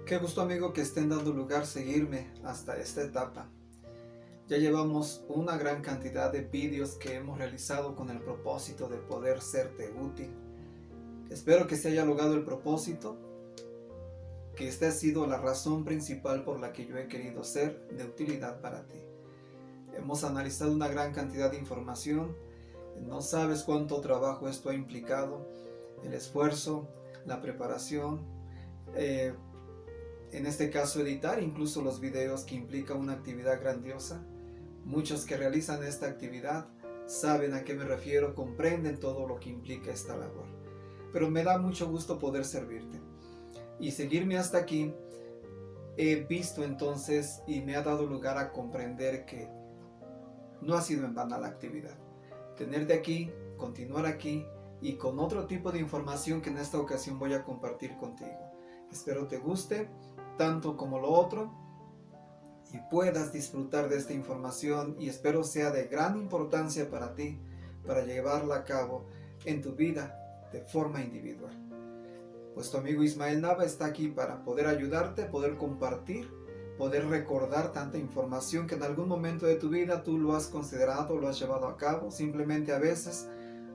Qué gusto, amigo, que estén dando lugar a seguirme hasta esta etapa. Ya llevamos una gran cantidad de vídeos que hemos realizado con el propósito de poder serte útil. Espero que se haya logrado el propósito, que esta ha sido la razón principal por la que yo he querido ser de utilidad para ti. Hemos analizado una gran cantidad de información. No sabes cuánto trabajo esto ha implicado, el esfuerzo, la preparación, en este caso editar incluso los videos, que implica una actividad grandiosa. Muchos que realizan esta actividad saben a qué me refiero, comprenden todo lo que implica esta labor. Pero me da mucho gusto poder servirte. Y seguirme hasta aquí, he visto entonces y me ha dado lugar a comprender que no ha sido en vano la actividad. Tenerte aquí, continuar aquí y con otro tipo de información que en esta ocasión voy a compartir contigo. Espero te guste tanto como lo otro y puedas disfrutar de esta información, y espero sea de gran importancia para ti, para llevarla a cabo en tu vida de forma individual. Pues tu amigo Ismael Nava está aquí para poder ayudarte, poder compartir, poder recordar tanta información que en algún momento de tu vida tú lo has considerado, lo has llevado a cabo. Simplemente a veces,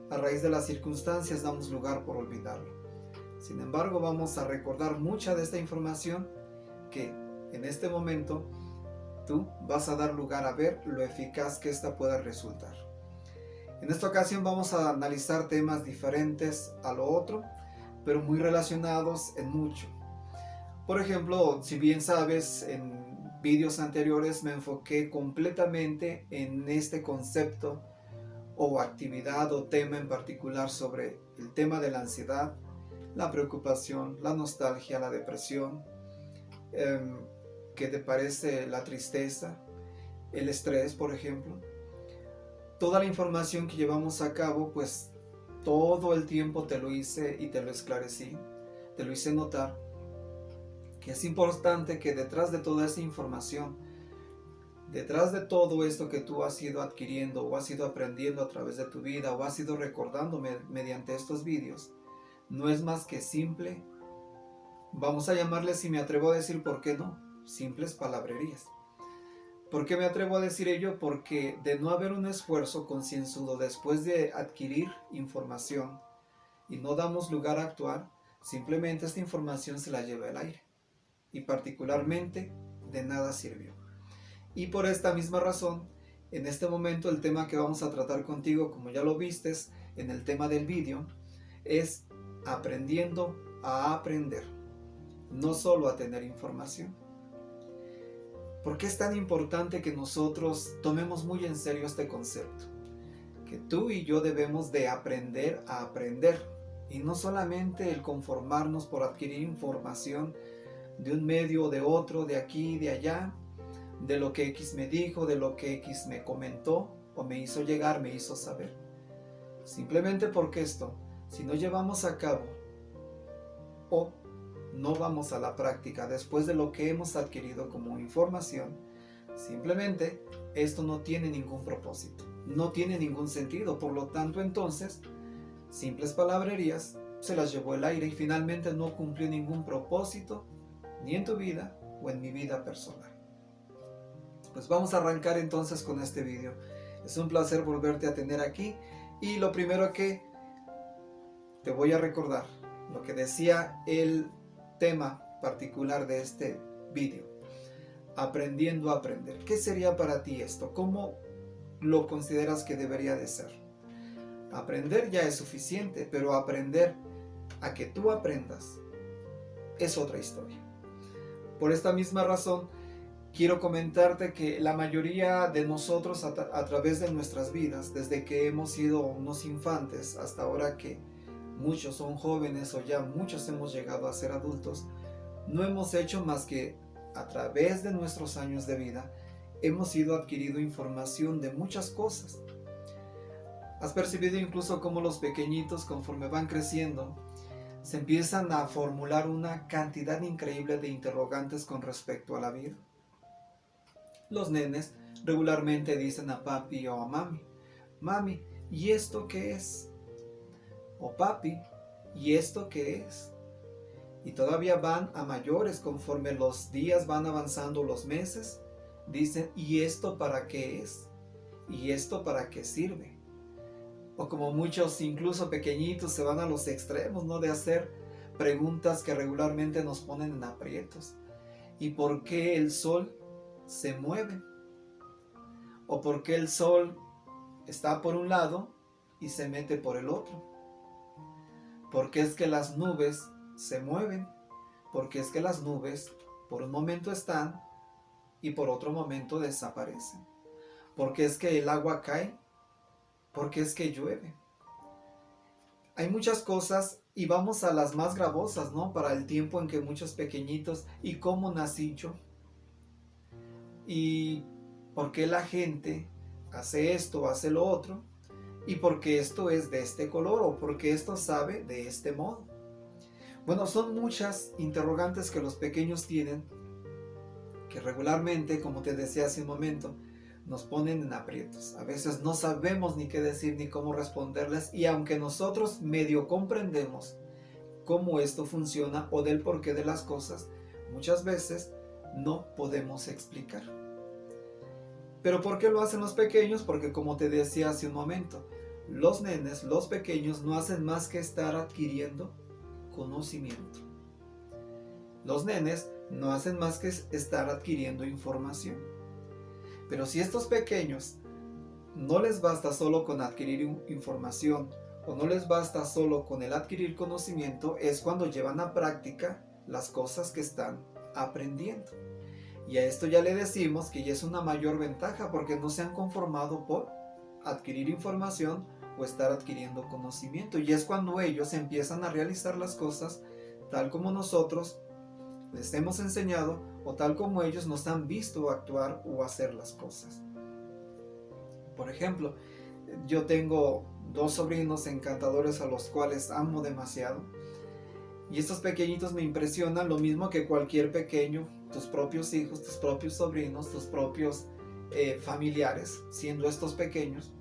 a raíz de las circunstancias, damos lugar por olvidarlo. Sin embargo, vamos a recordar mucha de esta información que en este momento tú vas a dar lugar a ver lo eficaz que esta pueda resultar. En esta ocasión vamos a analizar temas diferentes a lo otro, pero muy relacionados en mucho. Por ejemplo, si bien sabes, en vídeos anteriores me enfoqué completamente en este concepto o actividad o tema en particular sobre el tema de la ansiedad, la preocupación, la nostalgia, la depresión, ¿qué te parece la tristeza, el estrés, por ejemplo? Toda la información que llevamos a cabo, pues todo el tiempo te lo hice y te lo esclarecí, te lo hice notar que es importante que detrás de toda esa información, detrás de todo esto que tú has ido adquiriendo o has ido aprendiendo a través de tu vida o has ido recordando mediante estos vídeos, no es más que simple, vamos a llamarle, si me atrevo a decir, ¿por qué no?, simples palabrerías. ¿Por qué me atrevo a decir ello? Porque de no haber un esfuerzo concienzudo después de adquirir información y no damos lugar a actuar, simplemente esta información se la lleva el aire y particularmente de nada sirvió. Y por esta misma razón, en este momento el tema que vamos a tratar contigo, como ya lo vistes en el tema del vídeo, es aprendiendo a aprender, no solo a tener información. ¿Por qué es tan importante que nosotros tomemos muy en serio este concepto? Que tú y yo debemos de aprender a aprender, y no solamente el conformarnos por adquirir información de un medio o de otro, de aquí y de allá, de lo que X me dijo, de lo que X me comentó o me hizo llegar, me hizo saber. Simplemente porque esto, si no llevamos a cabo o no vamos a la práctica después de lo que hemos adquirido como información, simplemente esto no tiene ningún propósito, no tiene ningún sentido. Por lo tanto, entonces, simples palabrerías se las llevó el aire y finalmente no cumplió ningún propósito, ni en tu vida o en mi vida personal. Pues vamos a arrancar entonces con este vídeo. Es un placer volverte a tener aquí, y lo primero que te voy a recordar, lo que decía el tema particular de este vídeo: aprendiendo a aprender. ¿Qué sería para ti esto? ¿Cómo lo consideras que debería de ser? Aprender ya es suficiente, pero aprender a que tú aprendas es otra historia. Por esta misma razón, quiero comentarte que la mayoría de nosotros a través de nuestras vidas, desde que hemos sido unos infantes hasta ahora que muchos son jóvenes o ya muchos hemos llegado a ser adultos, no hemos hecho más que, a través de nuestros años de vida, hemos ido adquiriendo información de muchas cosas. ¿Has percibido incluso cómo los pequeñitos, conforme van creciendo, se empiezan a formular una cantidad increíble de interrogantes con respecto a la vida? Los nenes regularmente dicen a papi o a mami: mami, ¿y esto qué es? O papi, ¿y esto qué es? Y todavía van a mayores conforme los días van avanzando, los meses. Dicen, ¿y esto para qué es? ¿Y esto para qué sirve? O como muchos, incluso pequeñitos, se van a los extremos, ¿no? De hacer preguntas que regularmente nos ponen en aprietos. ¿Y por qué el sol se mueve? ¿O por qué el sol está por un lado y se mete por el otro? ¿Por qué es que las nubes se mueven? ¿Por qué es que las nubes por un momento están y por otro momento desaparecen? ¿Por qué es que el agua cae? ¿Por qué es que llueve? Hay muchas cosas y vamos a las más gravosas, ¿no? Para el tiempo en que muchos pequeñitos, ¿y cómo nací yo? ¿Y por qué la gente hace esto, hace lo otro? ¿Y por qué esto es de este color? ¿O por qué esto sabe de este modo? Bueno, son muchas interrogantes que los pequeños tienen, que regularmente, como te decía hace un momento, nos ponen en aprietos. A veces no sabemos ni qué decir ni cómo responderles, y aunque nosotros medio comprendemos cómo esto funciona o del porqué de las cosas, muchas veces no podemos explicar. ¿Pero por qué lo hacen los pequeños? Porque como te decía hace un momento, los nenes, los pequeños no hacen más que estar adquiriendo conocimiento. Los nenes no hacen más que estar adquiriendo información. Pero si estos pequeños no les basta solo con adquirir información o no les basta solo con el adquirir conocimiento, es cuando llevan a práctica las cosas que están aprendiendo. Y a esto ya le decimos que ya es una mayor ventaja porque no se han conformado por adquirir información o estar adquiriendo conocimiento. Y es cuando ellos empiezan a realizar las cosas tal como nosotros les hemos enseñado o tal como ellos nos han visto actuar o hacer las cosas. Por ejemplo, yo tengo 2 sobrinos encantadores a los cuales amo demasiado. Y estos pequeñitos me impresionan lo mismo que cualquier pequeño, tus propios hijos, tus propios sobrinos, tus propios familiares, siendo estos pequeños.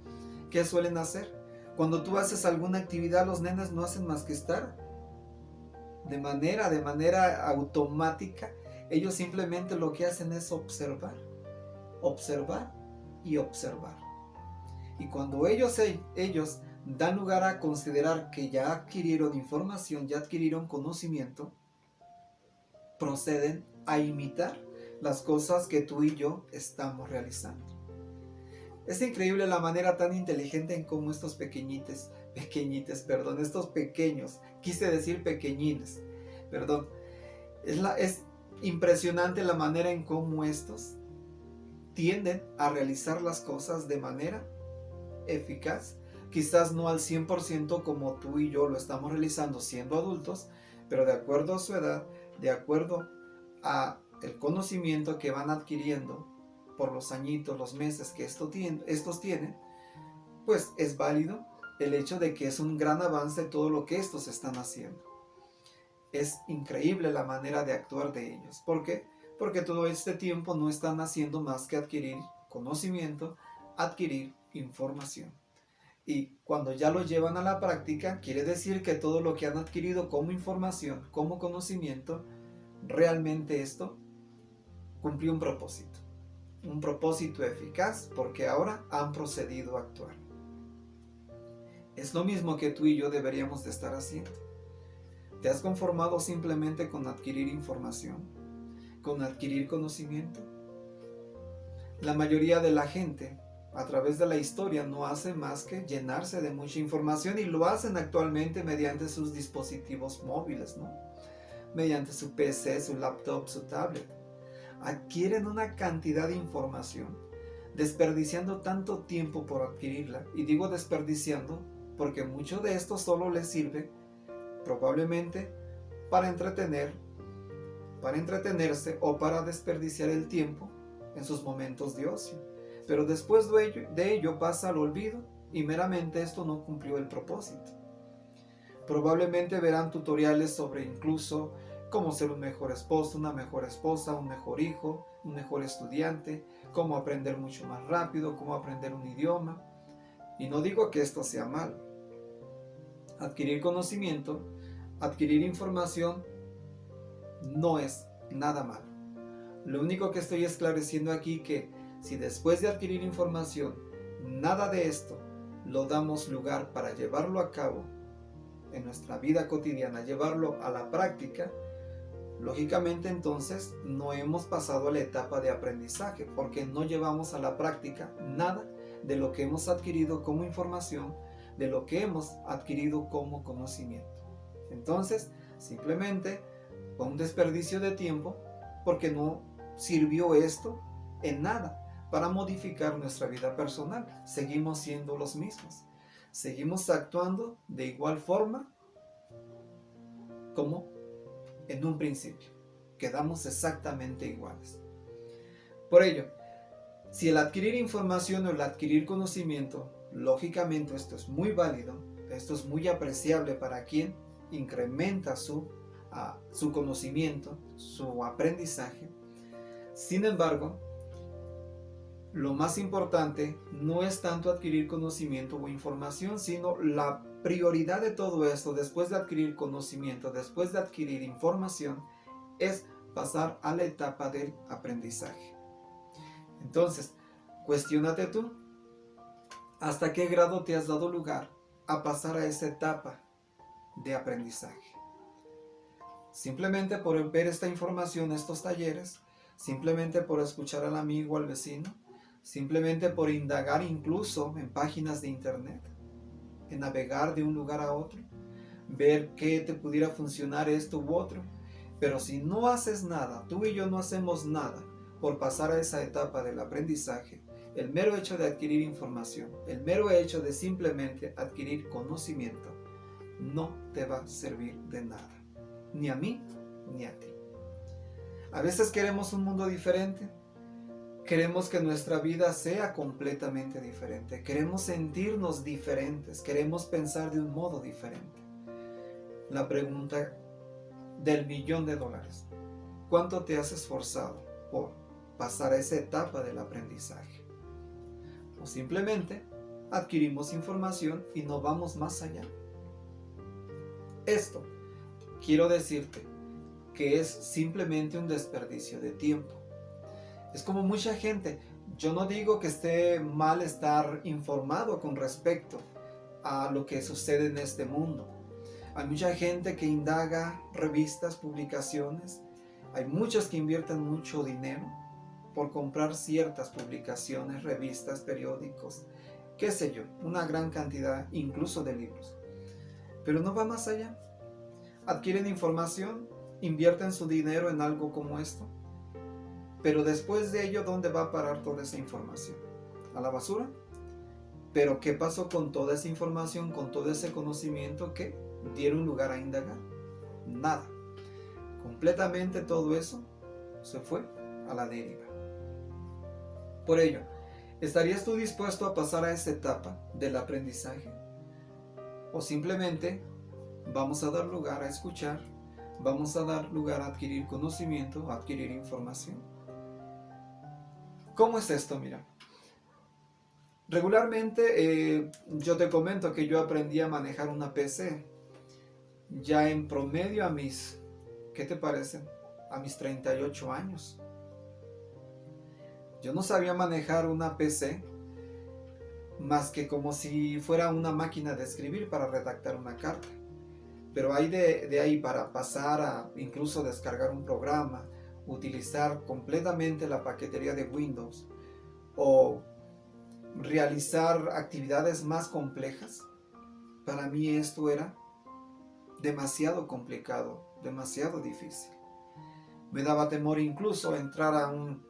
¿Qué suelen hacer? Cuando tú haces alguna actividad, los nenes no hacen más que estar de manera automática. Ellos simplemente lo que hacen es observar, observar y observar. Y cuando ellos dan lugar a considerar que ya adquirieron información, ya adquirieron conocimiento, proceden a imitar las cosas que tú y yo estamos realizando. Es increíble la manera tan inteligente en cómo estos estos pequeños, quise decir pequeñines, perdón, es impresionante la manera en cómo estos tienden a realizar las cosas de manera eficaz. Quizás no al 100% como tú y yo lo estamos realizando siendo adultos, pero de acuerdo a su edad, de acuerdo a el conocimiento que van adquiriendo por los añitos, los meses que estos tienen, pues es válido el hecho de que es un gran avance todo lo que estos están haciendo. Es increíble la manera de actuar de ellos. ¿Por qué? Porque todo este tiempo no están haciendo más que adquirir conocimiento, adquirir información. Y cuando ya lo llevan a la práctica, quiere decir que todo lo que han adquirido como información, como conocimiento, realmente esto cumplió un propósito eficaz, porque ahora han procedido a actuar. Es lo mismo que tú y yo deberíamos de estar haciendo. ¿Te has conformado simplemente con adquirir información, con adquirir conocimiento? La mayoría de la gente a través de la historia no hace más que llenarse de mucha información, y lo hacen actualmente mediante sus dispositivos móviles, ¿no? Mediante su PC, su laptop, su tablet. Adquieren una cantidad de información, desperdiciando tanto tiempo por adquirirla. Y digo desperdiciando porque mucho de esto solo les sirve probablemente para entretenerse o para desperdiciar el tiempo en sus momentos de ocio. Pero después de ello pasa al olvido y meramente esto no cumplió el propósito. Probablemente verán tutoriales sobre incluso cómo ser un mejor esposo, una mejor esposa, un mejor hijo, un mejor estudiante, cómo aprender mucho más rápido, cómo aprender un idioma. Y no digo que esto sea malo. Adquirir conocimiento, adquirir información no es nada malo. Lo único que estoy esclareciendo aquí que si después de adquirir información, nada de esto lo damos lugar para llevarlo a cabo en nuestra vida cotidiana, llevarlo a la práctica, lógicamente entonces no hemos pasado a la etapa de aprendizaje porque no llevamos a la práctica nada de lo que hemos adquirido como información, de lo que hemos adquirido como conocimiento. Entonces, simplemente fue un desperdicio de tiempo porque no sirvió esto en nada para modificar nuestra vida personal. Seguimos siendo los mismos. Seguimos actuando de igual forma como en un principio. Quedamos exactamente iguales. Por ello, si el adquirir información o el adquirir conocimiento, lógicamente esto es muy válido, esto es muy apreciable para quien incrementa su conocimiento, su aprendizaje. Sin embargo, lo más importante no es tanto adquirir conocimiento o información, sino la prioridad de todo esto, después de adquirir conocimiento, después de adquirir información, es pasar a la etapa del aprendizaje. Entonces, cuestiónate tú, ¿hasta qué grado te has dado lugar a pasar a esa etapa de aprendizaje? Simplemente por ver esta información, estos talleres, simplemente por escuchar al amigo, al vecino, simplemente por indagar incluso en páginas de internet, en navegar de un lugar a otro, ver qué te pudiera funcionar esto u otro. Pero si no haces nada, tú y yo no hacemos nada por pasar a esa etapa del aprendizaje, el mero hecho de adquirir información, el mero hecho de simplemente adquirir conocimiento, no te va a servir de nada, ni a mí ni a ti. A veces queremos un mundo diferente, queremos que nuestra vida sea completamente diferente, queremos sentirnos diferentes, queremos pensar de un modo diferente. La pregunta del $1.000.000, ¿cuánto te has esforzado por pasar a esa etapa del aprendizaje? O simplemente adquirimos información y no vamos más allá. Esto, quiero decirte que es simplemente un desperdicio de tiempo. Es como mucha gente, yo no digo que esté mal estar informado con respecto a lo que sucede en este mundo. Hay mucha gente que indaga revistas, publicaciones. Hay muchos que invierten mucho dinero por comprar ciertas publicaciones, revistas, periódicos, qué sé yo, una gran cantidad incluso de libros. Pero no va más allá. Adquieren información, invierten su dinero en algo como esto. Pero después de ello, ¿dónde va a parar toda esa información? ¿A la basura? Pero ¿qué pasó con toda esa información, con todo ese conocimiento que dieron lugar a indagar? Nada. Completamente todo eso se fue a la deriva. Por ello, ¿estarías tú dispuesto a pasar a esa etapa del aprendizaje? ¿O simplemente vamos a dar lugar a escuchar, vamos a dar lugar a adquirir conocimiento, a adquirir información? ¿Cómo es esto? Mira, regularmente yo te comento que yo aprendí a manejar una PC ya en promedio a mis, ¿qué te parece? A mis 38 años. Yo no sabía manejar una PC más que como si fuera una máquina de escribir para redactar una carta. Pero hay de ahí para pasar a incluso descargar un programa, utilizar completamente la paquetería de Windows o realizar actividades más complejas, para mí esto era demasiado complicado, demasiado difícil. Me daba temor incluso entrar a un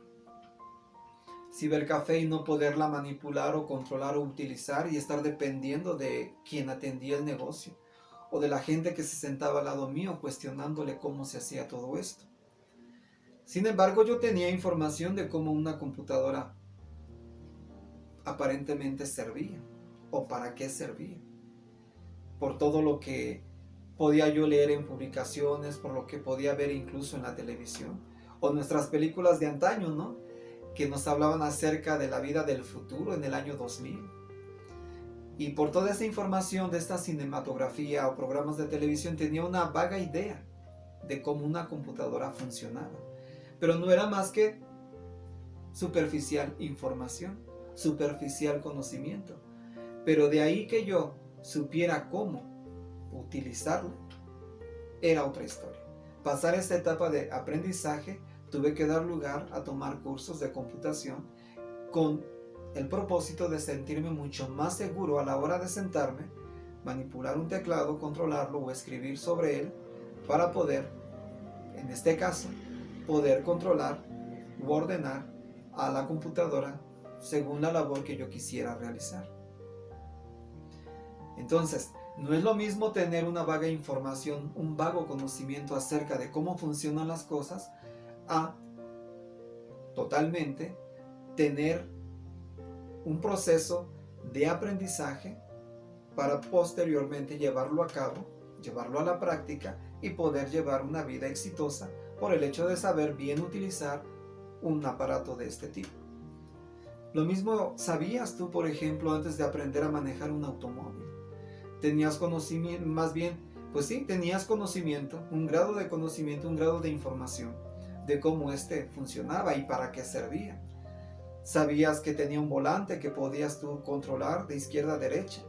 cibercafé y no poderla manipular o controlar o utilizar y estar dependiendo de quien atendía el negocio o de la gente que se sentaba al lado mío cuestionándole cómo se hacía todo esto. Sin embargo, yo tenía información de cómo una computadora aparentemente servía o para qué servía. Por todo lo que podía yo leer en publicaciones, por lo que podía ver incluso en la televisión o nuestras películas de antaño, ¿no? Que nos hablaban acerca de la vida del futuro en el año 2000. Y por toda esa información de esta cinematografía o programas de televisión tenía una vaga idea de cómo una computadora funcionaba. Pero no era más que superficial información, superficial conocimiento. Pero de ahí que yo supiera cómo utilizarlo, era otra historia. Pasar esta etapa de aprendizaje, tuve que dar lugar a tomar cursos de computación con el propósito de sentirme mucho más seguro a la hora de sentarme, manipular un teclado, controlarlo o escribir sobre él para poder, en este caso, poder controlar u ordenar a la computadora según la labor que yo quisiera realizar. Entonces, no es lo mismo tener una vaga información, un vago conocimiento acerca de cómo funcionan las cosas, a totalmente tener un proceso de aprendizaje para posteriormente llevarlo a cabo, llevarlo a la práctica y poder llevar una vida exitosa por el hecho de saber bien utilizar un aparato de este tipo. Lo mismo sabías tú, por ejemplo, antes de aprender a manejar un automóvil. Tenías conocimiento, más bien, pues sí, tenías conocimiento, un grado de conocimiento, un grado de información de cómo este funcionaba y para qué servía. Sabías que tenía un volante que podías tú controlar de izquierda a derecha.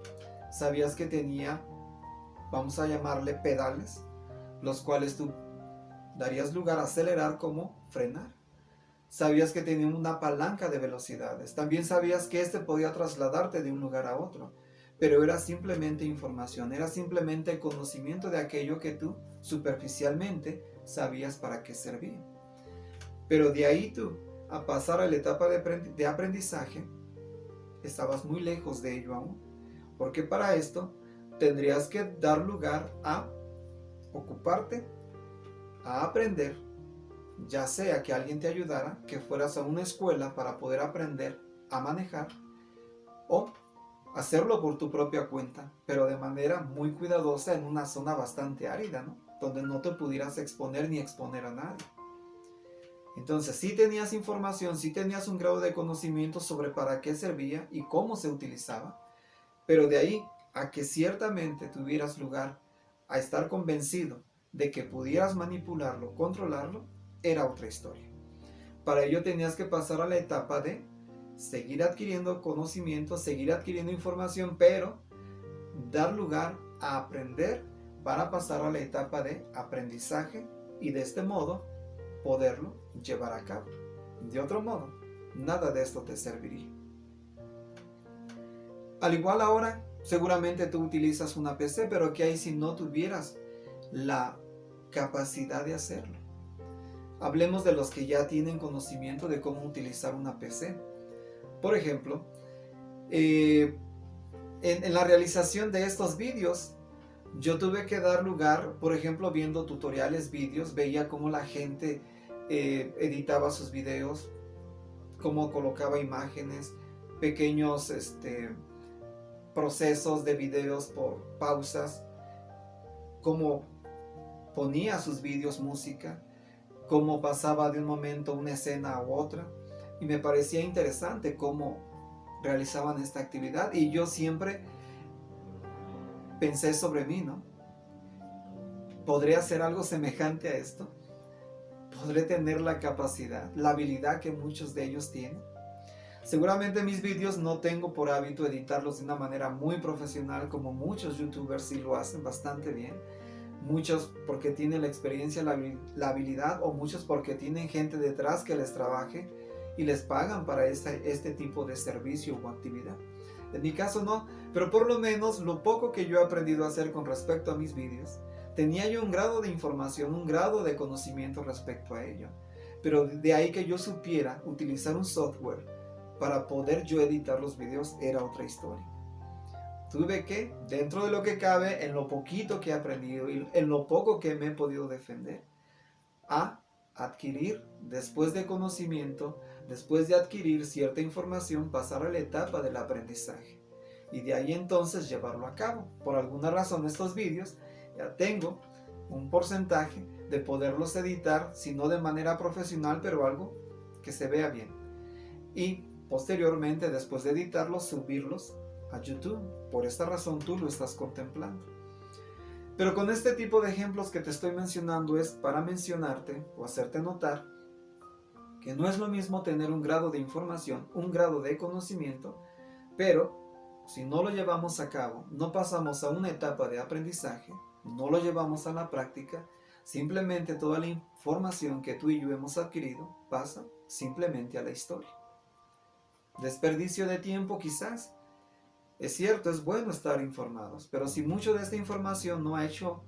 Sabías que tenía, vamos a llamarle pedales, los cuales tú darías lugar a acelerar como frenar. Sabías que tenía una palanca de velocidades. También sabías que este podía trasladarte de un lugar a otro. Pero era simplemente información, era simplemente conocimiento de aquello que tú superficialmente sabías para qué servía. Pero de ahí tú, a pasar a la etapa de aprendizaje, estabas muy lejos de ello aún. Porque para esto tendrías que dar lugar a ocuparte, a aprender, ya sea que alguien te ayudara, que fueras a una escuela para poder aprender a manejar, o hacerlo por tu propia cuenta, pero de manera muy cuidadosa en una zona bastante árida, ¿no? Donde no te pudieras exponer ni exponer a nadie. Entonces, sí tenías información, sí tenías un grado de conocimiento sobre para qué servía y cómo se utilizaba, pero de ahí a que ciertamente tuvieras lugar a estar convencido de que pudieras manipularlo, controlarlo, era otra historia. Para ello tenías que pasar a la etapa de seguir adquiriendo conocimiento, seguir adquiriendo información, pero dar lugar a aprender para pasar a la etapa de aprendizaje y de este modo poderlo llevar a cabo. De otro modo, nada de esto te serviría. Al igual ahora, seguramente tú utilizas una PC, pero ¿qué hay si no tuvieras la capacidad de hacerlo? Hablemos de los que ya tienen conocimiento de cómo utilizar una PC. Por ejemplo, en la realización de estos vídeos, yo tuve que dar lugar, por ejemplo, viendo tutoriales, vídeos, veía cómo la gente editaba sus videos, cómo colocaba imágenes, pequeños procesos de videos por pausas, cómo ponía sus vídeos música, cómo pasaba de un momento una escena a otra, y me parecía interesante cómo realizaban esta actividad, y yo siempre pensé sobre mí, ¿no? ¿Podré hacer algo semejante a esto? ¿Podré tener la capacidad, la habilidad que muchos de ellos tienen? Seguramente mis vídeos no tengo por hábito editarlos de una manera muy profesional como muchos youtubers sí lo hacen bastante bien. Muchos porque tienen la experiencia, la habilidad, o muchos porque tienen gente detrás que les trabaje y les pagan para este tipo de servicio o actividad. En mi caso no, pero por lo menos lo poco que yo he aprendido a hacer con respecto a mis vídeos, tenía yo un grado de información, un grado de conocimiento respecto a ello. Pero de ahí que yo supiera utilizar un software para poder yo editar los vídeos era otra historia. Tuve que, dentro de lo que cabe, en lo poquito que he aprendido y en lo poco que me he podido defender, a adquirir, después de conocimiento, después de adquirir cierta información, pasar a la etapa del aprendizaje. Y de ahí entonces llevarlo a cabo. Por alguna razón estos vídeos ya tengo un porcentaje de poderlos editar, si no de manera profesional, pero algo que se vea bien. Y posteriormente, después de editarlos, subirlos a YouTube. Por esta razón tú lo estás contemplando. Pero con este tipo de ejemplos que te estoy mencionando es para mencionarte o hacerte notar que no es lo mismo tener un grado de información, un grado de conocimiento, pero si no lo llevamos a cabo, no pasamos a una etapa de aprendizaje, no lo llevamos a la práctica, simplemente toda la información que tú y yo hemos adquirido pasa simplemente a la historia. Desperdicio de tiempo quizás. Es cierto, es bueno estar informados, pero si mucho de esta información no ha hecho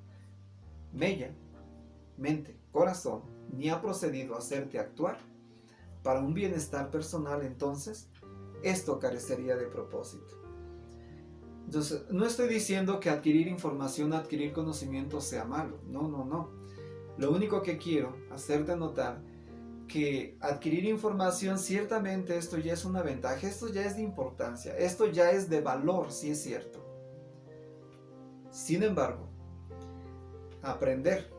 mella, mente, corazón, ni ha procedido a hacerte actuar para un bienestar personal, entonces esto carecería de propósito. Entonces, no estoy diciendo que adquirir información, adquirir conocimiento sea malo. No, no, no. Lo único que quiero hacerte notar que adquirir información, ciertamente esto ya es una ventaja, esto ya es de importancia, esto ya es de valor, sí es cierto. Sin embargo, aprender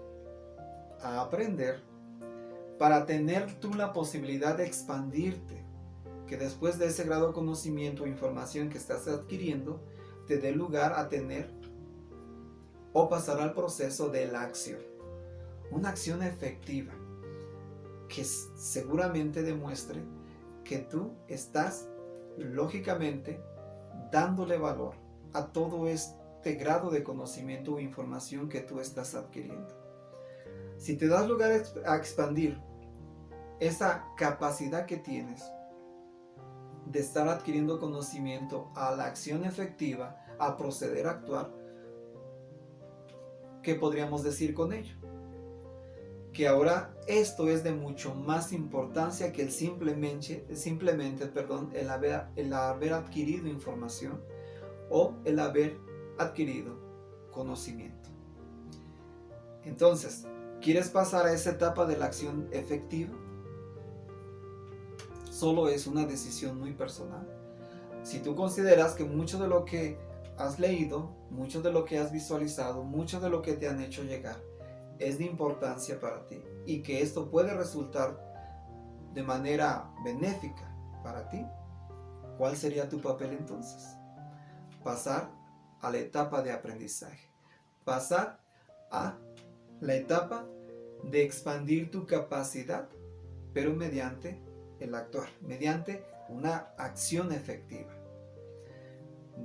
para tener tú la posibilidad de expandirte, que después de ese grado de conocimiento o información que estás adquiriendo, te dé lugar a tener o pasar al proceso de la acción. Una acción efectiva que seguramente demuestre que tú estás lógicamente dándole valor a todo este grado de conocimiento o información que tú estás adquiriendo. Si te das lugar a expandir esa capacidad que tienes de estar adquiriendo conocimiento a la acción efectiva, a proceder a actuar, ¿qué podríamos decir con ello? Que ahora esto es de mucho más importancia que el el haber adquirido información o el haber adquirido conocimiento. Entonces, ¿quieres pasar a esa etapa de la acción efectiva? Solo es una decisión muy personal. Si tú consideras que mucho de lo que has leído, mucho de lo que has visualizado, mucho de lo que te han hecho llegar, es de importancia para ti y que esto puede resultar de manera benéfica para ti, ¿cuál sería tu papel entonces? Pasar a la etapa de aprendizaje, pasar a la etapa de expandir tu capacidad, pero mediante el actuar, mediante una acción efectiva.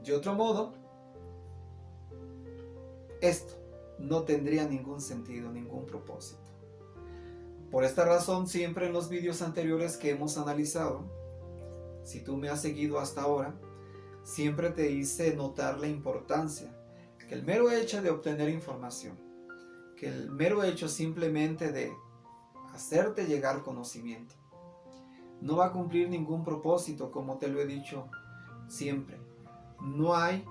De otro modo, esto no tendría ningún sentido, ningún propósito. Por esta razón, siempre en los vídeos anteriores que hemos analizado, si tú me has seguido hasta ahora, siempre te hice notar la importancia que el mero hecho de obtener información, que el mero hecho simplemente de hacerte llegar conocimiento, no va a cumplir ningún propósito, como te lo he dicho siempre. No hay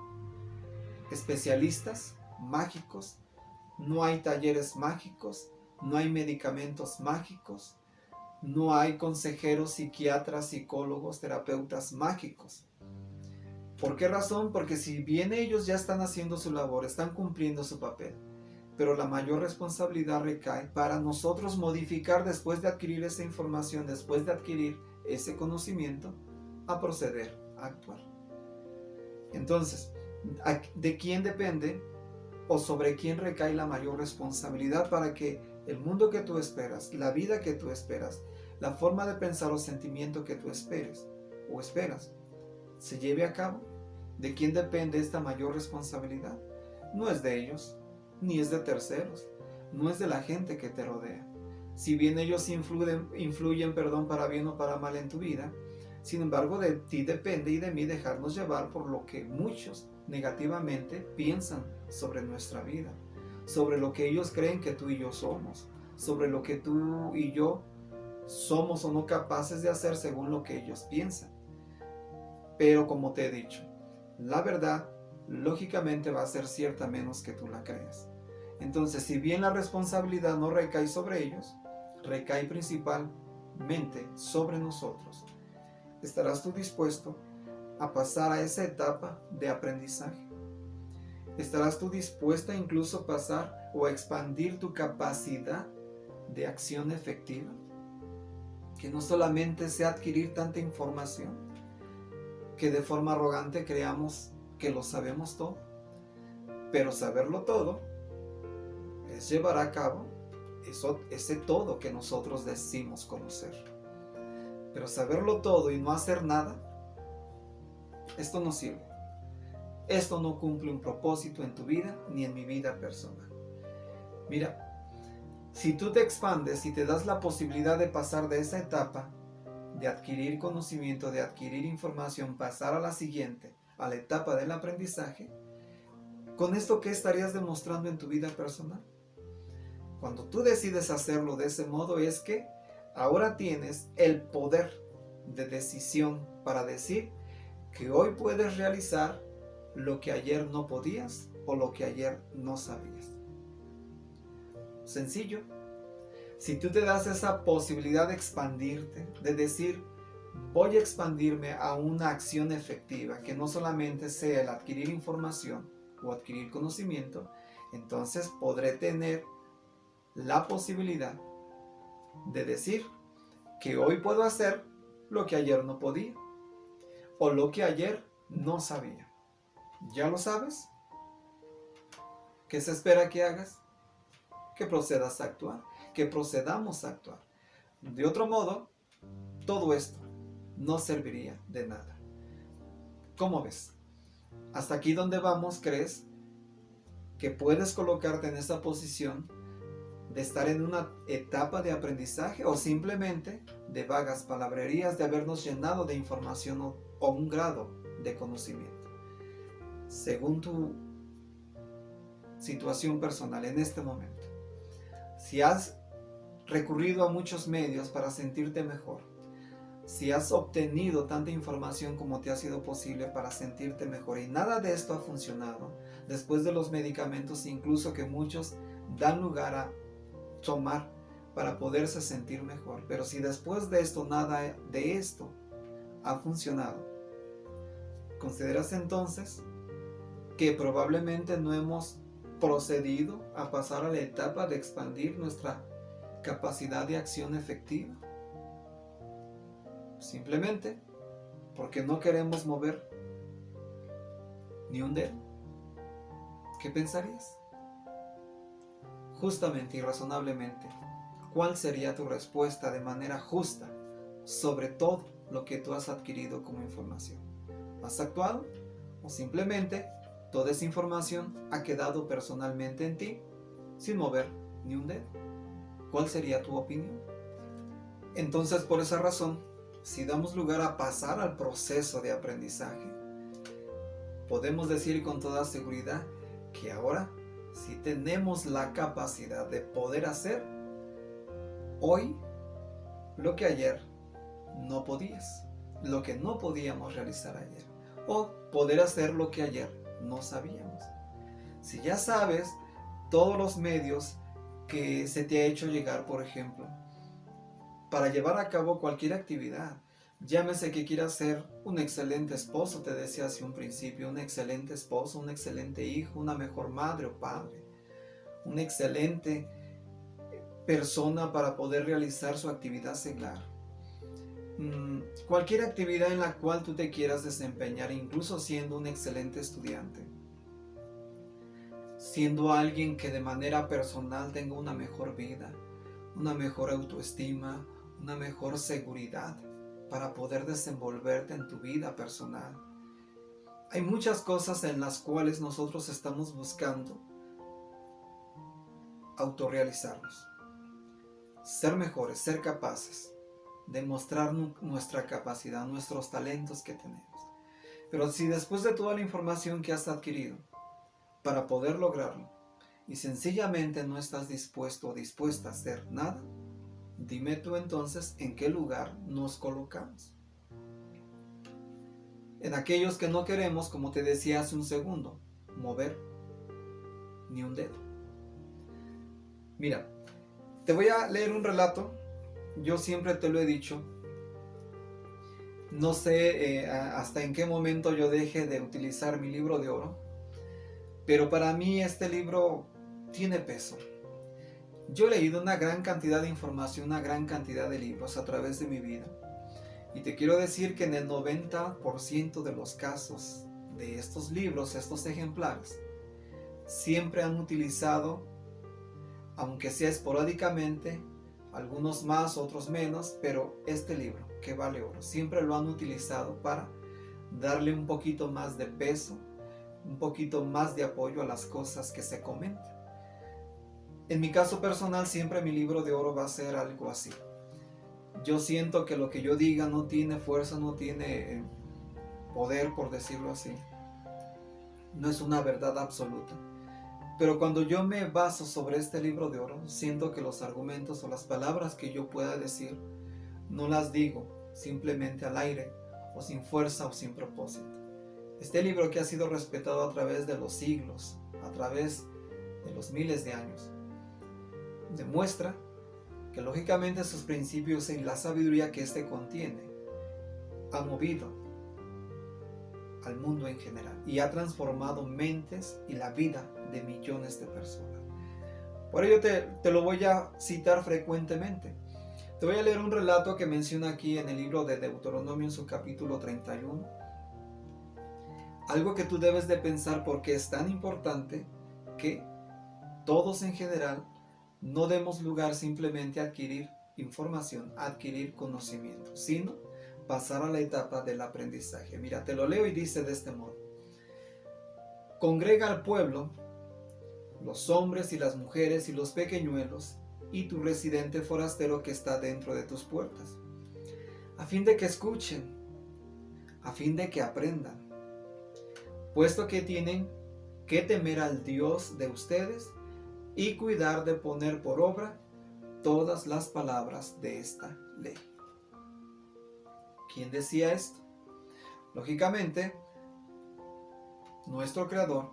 especialistas mágicos, no hay talleres mágicos, no hay medicamentos mágicos, no hay consejeros, psiquiatras, psicólogos, terapeutas mágicos. ¿Por qué razón? Porque si bien ellos ya están haciendo su labor, están cumpliendo su papel, pero la mayor responsabilidad recae para nosotros modificar después de adquirir esa información, después de adquirir ese conocimiento, a proceder, a actuar. Entonces, ¿de quién depende o sobre quién recae la mayor responsabilidad para que el mundo que tú esperas, la vida que tú esperas, la forma de pensar o sentimiento que tú esperes o esperas, se lleve a cabo? ¿De quién depende esta mayor responsabilidad? No es de ellos, ni es de terceros, no es de la gente que te rodea. Si bien ellos influyen para bien o para mal en tu vida, sin embargo de ti depende y de mí dejarnos llevar por lo que muchos negativamente piensan sobre nuestra vida, sobre lo que ellos creen que tú y yo somos, sobre lo que tú y yo somos o no capaces de hacer según lo que ellos piensan. Pero como te he dicho, la verdad lógicamente va a ser cierta menos que tú la creas. Entonces, si bien la responsabilidad no recae sobre ellos, recae principalmente sobre nosotros. ¿Estarás tú dispuesto a pasar a esa etapa de aprendizaje? ¿Estarás tú dispuesta incluso a pasar o a expandir tu capacidad de acción efectiva? Que no solamente sea adquirir tanta información, que de forma arrogante creamos que lo sabemos todo, pero saberlo todo es llevar a cabo ese todo que nosotros decimos conocer. Pero saberlo todo y no hacer nada, esto no sirve. Esto no cumple un propósito en tu vida ni en mi vida personal. Mira, si tú te expandes y te das la posibilidad de pasar de esa etapa, de adquirir conocimiento, de adquirir información, pasar a la siguiente, a la etapa del aprendizaje, ¿con esto qué estarías demostrando en tu vida personal? Cuando tú decides hacerlo de ese modo es que ahora tienes el poder de decisión para decir que hoy puedes realizar lo que ayer no podías o lo que ayer no sabías. Sencillo. Si tú te das esa posibilidad de expandirte, de decir, voy a expandirme a una acción efectiva, que no solamente sea el adquirir información o adquirir conocimiento, entonces podré tener la posibilidad de decir que hoy puedo hacer lo que ayer no podía o lo que ayer no sabía. ¿Ya lo sabes? ¿Qué se espera que hagas? Que procedas a actuar, que procedamos a actuar. De otro modo, todo esto no serviría de nada. ¿Cómo ves? ¿Hasta aquí donde vamos crees que puedes colocarte en esa posición de estar en una etapa de aprendizaje o simplemente de vagas palabrerías de habernos llenado de información o un grado de conocimiento? Según tu situación personal en este momento, si has recurrido a muchos medios para sentirte mejor, si has obtenido tanta información como te ha sido posible para sentirte mejor y nada de esto ha funcionado, después de los medicamentos incluso que muchos dan lugar a tomar para poderse sentir mejor, pero si después de esto nada de esto ha funcionado, ¿consideras entonces que probablemente no hemos procedido a pasar a la etapa de expandir nuestra capacidad de acción efectiva? Simplemente porque no queremos mover ni un dedo. ¿Qué pensarías? Justamente y razonablemente, ¿cuál sería tu respuesta de manera justa sobre todo lo que tú has adquirido como información? ¿Has actuado o simplemente toda esa información ha quedado personalmente en ti sin mover ni un dedo? ¿Cuál sería tu opinión? Entonces, por esa razón, si damos lugar a pasar al proceso de aprendizaje, podemos decir con toda seguridad que ahora sí tenemos la capacidad de poder hacer hoy lo que ayer no podías, lo que no podíamos realizar ayer, o poder hacer lo que ayer no sabíamos. Si ya sabes todos los medios que se te ha hecho llegar, por ejemplo, para llevar a cabo cualquier actividad, llámese que quieras ser un excelente esposo, te decía hace un principio, un excelente esposo, un excelente hijo, una mejor madre o padre, una excelente persona para poder realizar su actividad seglar. Cualquier actividad en la cual tú te quieras desempeñar, incluso siendo un excelente estudiante, siendo alguien que de manera personal tenga una mejor vida, una mejor autoestima, una mejor seguridad para poder desenvolverte en tu vida personal. Hay muchas cosas en las cuales nosotros estamos buscando autorrealizarnos, ser mejores, ser capaces, demostrar nuestra capacidad, nuestros talentos que tenemos. Pero si después de toda la información que has adquirido para poder lograrlo y sencillamente no estás dispuesto o dispuesta a hacer nada, dime tú entonces en qué lugar nos colocamos. En aquellos que no queremos, como te decía hace un segundo, mover ni un dedo. Mira, te voy a leer un relato. Yo siempre te lo he dicho. No sé hasta en qué momento yo deje de utilizar mi libro de oro, pero para mí este libro tiene peso. Yo he leído una gran cantidad de información, una gran cantidad de libros a través de mi vida. Y te quiero decir que en el 90% de los casos de estos libros, estos ejemplares, siempre han utilizado aunque sea esporádicamente, algunos más, otros menos, pero este libro, que vale oro, siempre lo han utilizado para darle un poquito más de peso, un poquito más de apoyo a las cosas que se comentan. En mi caso personal, siempre mi libro de oro va a ser algo así. Yo siento que lo que yo diga no tiene fuerza, no tiene poder, por decirlo así. No es una verdad absoluta. Pero cuando yo me baso sobre este libro de oro, siento que los argumentos o las palabras que yo pueda decir, no las digo simplemente al aire, o sin fuerza o sin propósito. Este libro que ha sido respetado a través de los siglos, a través de los miles de años, demuestra que lógicamente sus principios y la sabiduría que éste contiene ha movido al mundo en general y ha transformado mentes y la vida de millones de personas. Por ello te lo voy a citar frecuentemente. Te voy a leer un relato que menciona aquí en el libro de Deuteronomio en su capítulo 31. Algo que tú debes de pensar porque es tan importante que todos en general no demos lugar simplemente a adquirir información, a adquirir conocimiento, sino pasar a la etapa del aprendizaje. Mira, te lo leo y dice de este modo: congrega al pueblo, los hombres y las mujeres y los pequeñuelos, y tu residente forastero que está dentro de tus puertas, a fin de que escuchen, a fin de que aprendan, puesto que tienen que temer al Dios de ustedes y cuidar de poner por obra todas las palabras de esta ley. ¿Quién decía esto? Lógicamente, nuestro Creador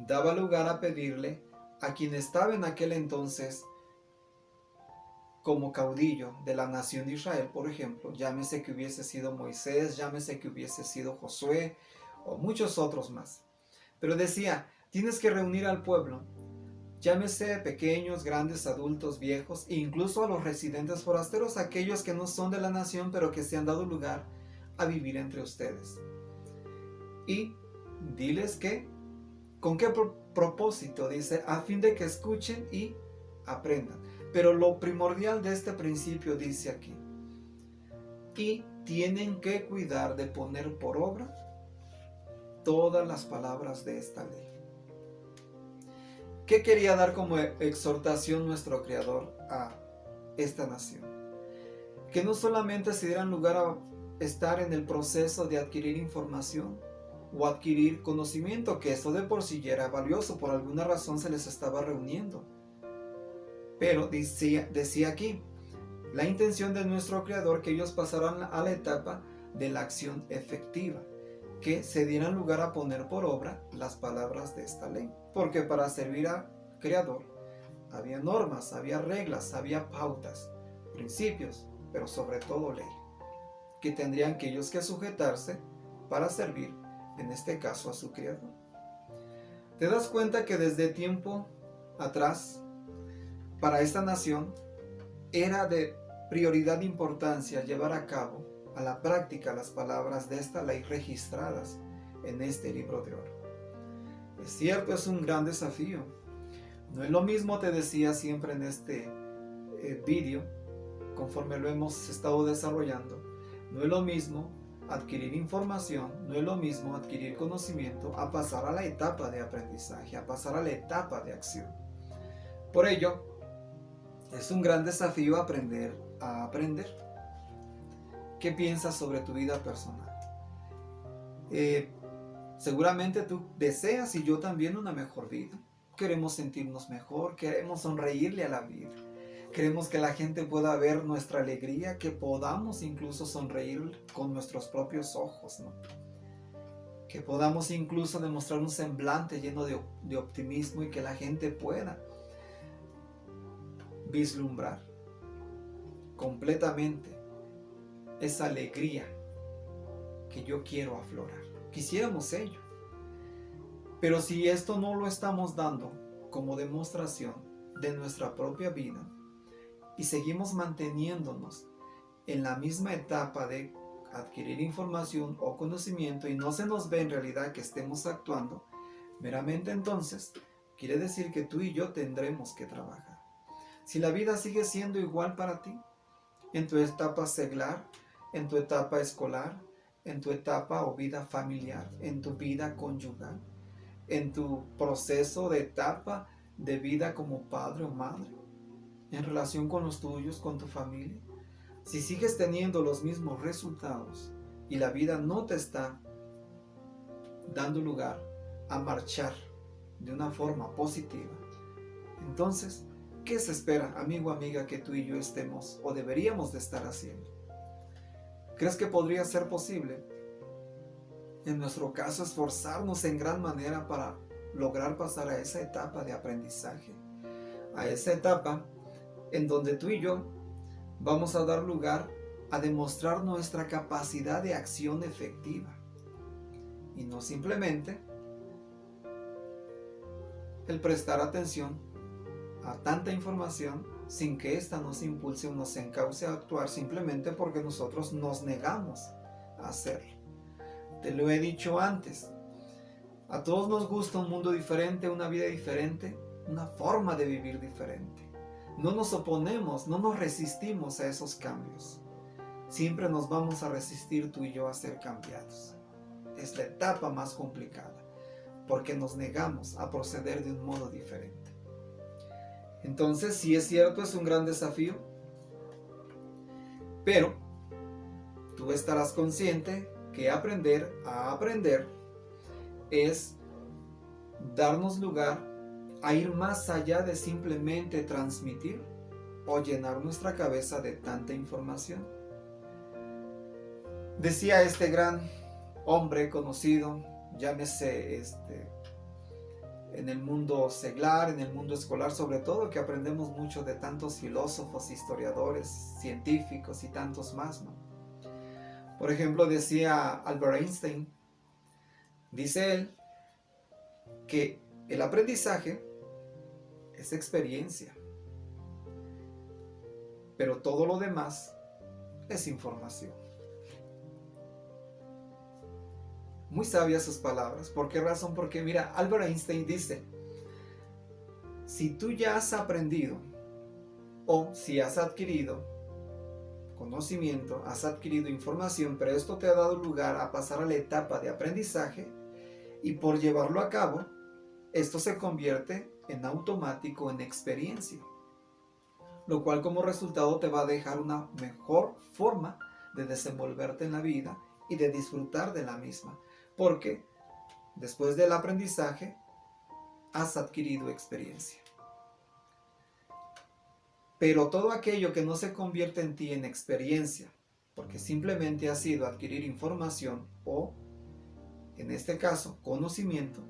daba lugar a pedirle a quien estaba en aquel entonces como caudillo de la nación de Israel, por ejemplo, llámese que hubiese sido Moisés, llámese que hubiese sido Josué o muchos otros más. Pero decía, tienes que reunir al pueblo, llámese pequeños, grandes, adultos, viejos, e incluso a los residentes forasteros, aquellos que no son de la nación, pero que se han dado lugar a vivir entre ustedes. Y diles que, ¿con qué propósito? Dice, a fin de que escuchen y aprendan. Pero lo primordial de este principio dice aquí, y tienen que cuidar de poner por obra todas las palabras de esta ley. ¿Qué quería dar como exhortación nuestro Creador a esta nación? Que no solamente se dieran lugar a estar en el proceso de adquirir información o adquirir conocimiento, que eso de por sí ya era valioso, por alguna razón se les estaba reuniendo. Pero decía aquí, la intención de nuestro Creador que ellos pasaran a la etapa de la acción efectiva, que se dieran lugar a poner por obra las palabras de esta ley. Porque para servir al Creador había normas, había reglas, había pautas, principios, pero sobre todo ley, que tendrían que ellos que sujetarse para servir, en este caso, a su Creador. ¿Te das cuenta que desde tiempo atrás, para esta nación, era de prioridad de importancia llevar a cabo a la práctica las palabras de esta ley registradas en este libro de oro? Es cierto, es un gran desafío. No es lo mismo, te decía siempre en este vídeo, conforme lo hemos estado desarrollando, no es lo mismo adquirir información, no es lo mismo adquirir conocimiento a pasar a la etapa de aprendizaje, a pasar a la etapa de acción. Por ello, es un gran desafío aprender a aprender. ¿Qué piensas sobre tu vida personal? Seguramente tú deseas, y yo también, una mejor vida. Queremos sentirnos mejor, queremos sonreírle a la vida. Queremos que la gente pueda ver nuestra alegría, que podamos incluso sonreír con nuestros propios ojos, ¿no? Que podamos incluso demostrar un semblante lleno de optimismo y que la gente pueda vislumbrar completamente esa alegría que yo quiero aflorar. Quisiéramos ello. Pero si esto no lo estamos dando como demostración de nuestra propia vida y seguimos manteniéndonos en la misma etapa de adquirir información o conocimiento y no se nos ve en realidad que estemos actuando, meramente entonces quiere decir que tú y yo tendremos que trabajar. Si la vida sigue siendo igual para ti, en tu etapa seglar, en tu etapa escolar, en tu etapa o vida familiar, en tu vida conyugal, en tu proceso de etapa de vida como padre o madre, en relación con los tuyos, con tu familia, si sigues teniendo los mismos resultados y la vida no te está dando lugar a marchar de una forma positiva, entonces, ¿qué se espera, amigo o amiga, que tú y yo estemos o deberíamos de estar haciendo? ¿Crees que podría ser posible, en nuestro caso, esforzarnos en gran manera para lograr pasar a esa etapa de aprendizaje? A esa etapa en donde tú y yo vamos a dar lugar a demostrar nuestra capacidad de acción efectiva. Y no simplemente el prestar atención a tanta información sin que ésta nos impulse o nos encauce a actuar simplemente porque nosotros nos negamos a hacerlo. Te lo he dicho antes, a todos nos gusta un mundo diferente, una vida diferente, una forma de vivir diferente. No nos oponemos, no nos resistimos a esos cambios. Siempre nos vamos a resistir tú y yo a ser cambiados. Es la etapa más complicada, porque nos negamos a proceder de un modo diferente. Entonces, sí es cierto, es un gran desafío, pero tú estarás consciente que aprender a aprender es darnos lugar a ir más allá de simplemente transmitir o llenar nuestra cabeza de tanta información. Decía este gran hombre conocido, llámese en el mundo seglar, en el mundo escolar sobre todo, que aprendemos mucho de tantos filósofos, historiadores, científicos y tantos más, ¿no? Por ejemplo, decía Albert Einstein, dice él, que el aprendizaje es experiencia, pero todo lo demás es información. Muy sabias sus palabras. ¿Por qué razón? Porque mira, Albert Einstein dice, si tú ya has aprendido o si has adquirido conocimiento, has adquirido información, pero esto te ha dado lugar a pasar a la etapa de aprendizaje y por llevarlo a cabo, esto se convierte en automático, en experiencia, lo cual como resultado te va a dejar una mejor forma de desenvolverte en la vida y de disfrutar de la misma. Porque después del aprendizaje has adquirido experiencia. Pero todo aquello que no se convierte en ti en experiencia, porque simplemente ha sido adquirir información o, en este caso, conocimiento,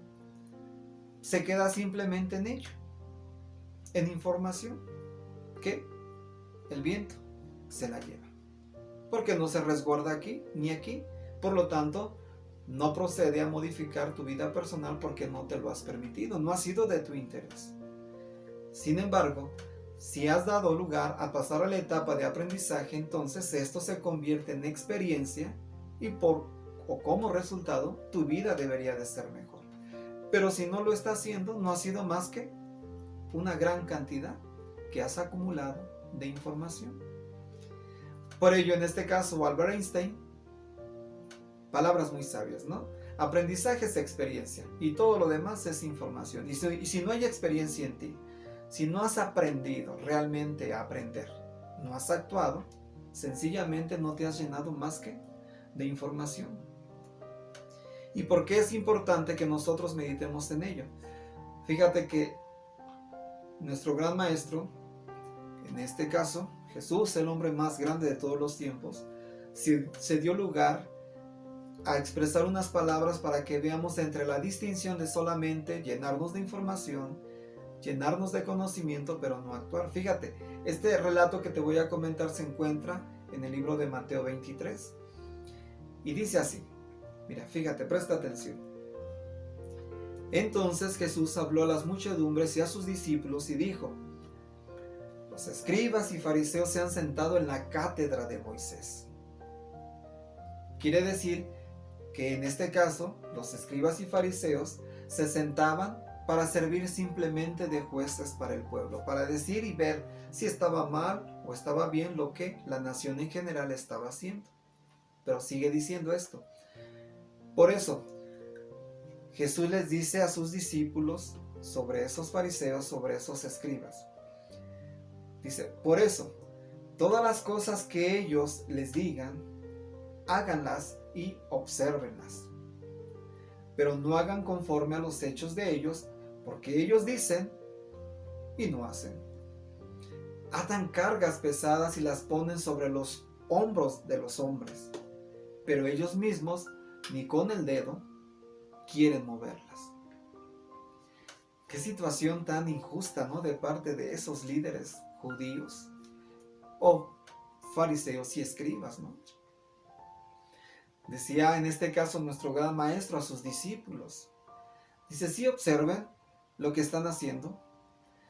se queda simplemente en ello, en información, que el viento se la lleva. Porque no se resguarda aquí ni aquí, por lo tanto, no procede a modificar tu vida personal porque no te lo has permitido, no ha sido de tu interés. Sin embargo, si has dado lugar a pasar a la etapa de aprendizaje, entonces esto se convierte en experiencia y como resultado tu vida debería de ser mejor. Pero si no lo está haciendo, no ha sido más que una gran cantidad que has acumulado de información. Por ello, en este caso, Albert Einstein, palabras muy sabias, ¿no? Aprendizaje es experiencia y todo lo demás es información. Y si no hay experiencia en ti, si no has aprendido realmente a aprender, no has actuado, sencillamente no te has llenado más que de información. ¿Y por qué es importante que nosotros meditemos en ello? Fíjate que nuestro gran maestro, en este caso Jesús, el hombre más grande de todos los tiempos, se dio lugar a expresar unas palabras para que veamos entre la distinción de solamente llenarnos de información, llenarnos de conocimiento, pero no actuar. Fíjate, este relato que te voy a comentar se encuentra en el libro de Mateo 23 y dice así, mira, fíjate, presta atención. Entonces Jesús habló a las muchedumbres y a sus discípulos y dijo, los escribas y fariseos se han sentado en la cátedra de Moisés. Quiere decir que en este caso los escribas y fariseos se sentaban para servir simplemente de jueces para el pueblo, para decir y ver si estaba mal o estaba bien lo que la nación en general estaba haciendo. Pero sigue diciendo esto. Por eso, Jesús les dice a sus discípulos sobre esos fariseos, sobre esos escribas. Dice, por eso, todas las cosas que ellos les digan, háganlas y obsérvenlas. Pero no hagan conforme a los hechos de ellos, porque ellos dicen y no hacen. Atan cargas pesadas y las ponen sobre los hombros de los hombres, pero ellos mismos ni con el dedo quieren moverlas. Qué situación tan injusta, ¿no? De parte de esos líderes judíos o fariseos y escribas, ¿no? Decía en este caso nuestro gran maestro a sus discípulos. Dice, sí observen lo que están haciendo.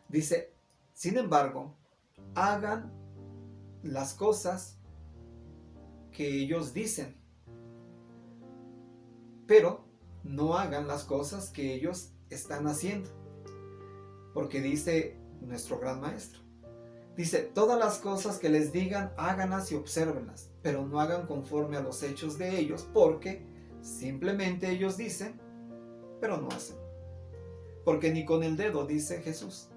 Dice, sin embargo, hagan las cosas que ellos dicen, pero no hagan las cosas que ellos están haciendo. Porque dice nuestro gran maestro, dice, todas las cosas que les digan, háganlas y obsérvenlas, pero no hagan conforme a los hechos de ellos, porque simplemente ellos dicen, pero no hacen. Porque ni con el dedo, dice Jesús,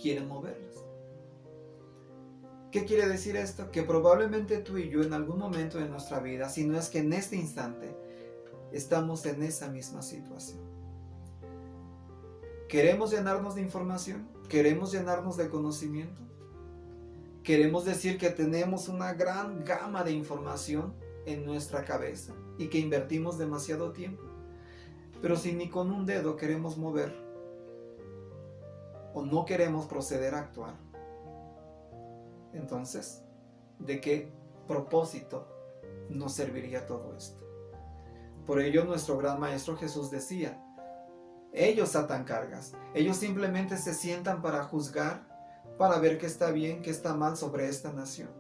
quieren moverlas. ¿Qué quiere decir esto? Que probablemente tú y yo en algún momento de nuestra vida, si no es que en este instante, estamos en esa misma situación. ¿Queremos llenarnos de información? ¿Queremos llenarnos de conocimiento? Queremos decir que tenemos una gran gama de información en nuestra cabeza y que invertimos demasiado tiempo. Pero si ni con un dedo queremos mover o no queremos proceder a actuar, entonces, ¿de qué propósito nos serviría todo esto? Por ello nuestro gran maestro Jesús decía, ellos atan cargas, ellos simplemente se sientan para juzgar, para ver qué está bien, qué está mal sobre esta nación.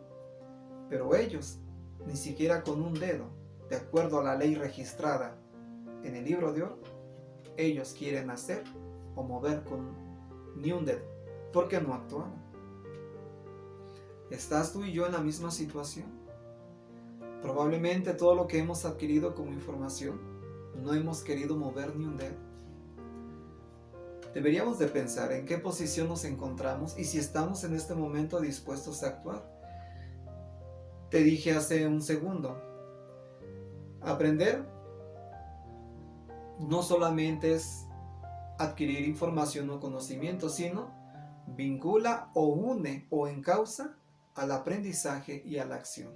Pero ellos, ni siquiera con un dedo, de acuerdo a la ley registrada en el libro de oro, ellos quieren hacer o mover con ni un dedo, porque no actuaron. ¿Estás tú y yo en la misma situación? Probablemente todo lo que hemos adquirido como información, no hemos querido mover ni un dedo. Deberíamos de pensar en qué posición nos encontramos y si estamos en este momento dispuestos a actuar. Te dije hace un segundo, aprender no solamente es adquirir información o conocimiento, sino vincula o une o encausa al aprendizaje y a la acción.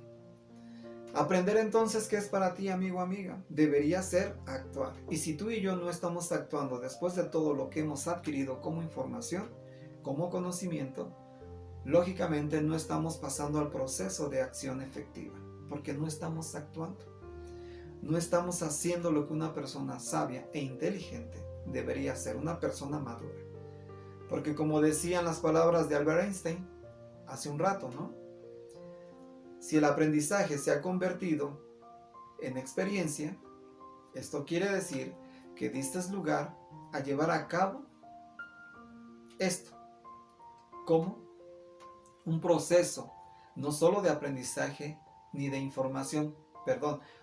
Aprender entonces, ¿qué es para ti, amigo o amiga? Debería ser actuar. Y si tú y yo no estamos actuando después de todo lo que hemos adquirido como información, como conocimiento, lógicamente no estamos pasando al proceso de acción efectiva, porque no estamos actuando. No estamos haciendo lo que una persona sabia e inteligente debería ser, una persona madura. Porque como decían las palabras de Albert Einstein hace un rato, ¿no? Si el aprendizaje se ha convertido en experiencia, esto quiere decir que diste lugar a llevar a cabo esto como un proceso, no solo de aprendizaje ni de información,